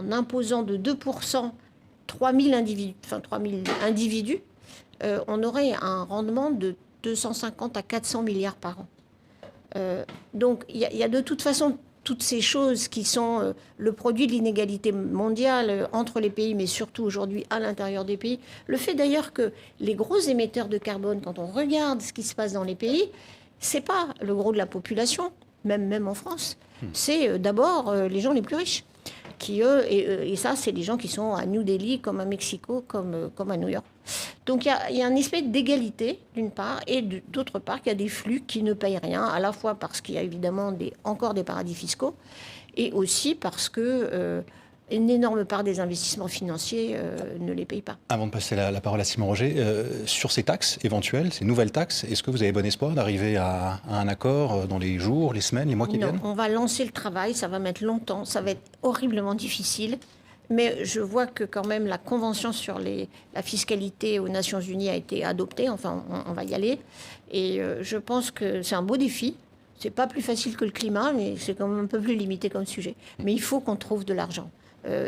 en imposant de 2% 3000 individus, on aurait un rendement de 250 à 400 milliards par an. Donc il y a de toute façon toutes ces choses qui sont le produit de l'inégalité mondiale entre les pays, mais surtout aujourd'hui à l'intérieur des pays. Le fait d'ailleurs que les gros émetteurs de carbone, quand on regarde ce qui se passe dans les pays, c'est pas le gros de la population, même en France. C'est d'abord les gens les plus riches. Et ça, c'est des gens qui sont à New Delhi, comme à Mexico, comme à New York. Donc il y a un espèce d'égalité, d'une part, et d'autre part, il y a des flux qui ne payent rien, à la fois parce qu'il y a évidemment encore des paradis fiscaux, et aussi parce que une énorme part des investissements financiers ne les payent pas. Avant de passer la parole à Simon Roger, sur ces taxes éventuelles, ces nouvelles taxes, est-ce que vous avez bon espoir d'arriver à un accord dans les jours, les semaines, les mois qui viennent ? On va lancer le travail, ça va mettre longtemps, ça va être horriblement difficile. Mais je vois que quand même la convention sur la fiscalité aux Nations Unies a été adoptée. Enfin, on va y aller. Et je pense que c'est un beau défi. C'est pas plus facile que le climat, mais c'est quand même un peu plus limité comme sujet. Mais il faut qu'on trouve de l'argent.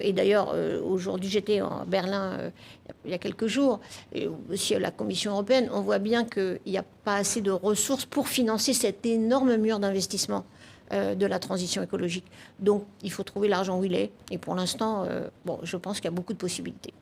Et d'ailleurs, aujourd'hui, j'étais à Berlin il y a quelques jours, et aussi à la Commission européenne, on voit bien qu'il n'y a pas assez de ressources pour financer cet énorme mur d'investissement de la transition écologique. Donc, il faut trouver l'argent où il est. Et pour l'instant, je pense qu'il y a beaucoup de possibilités.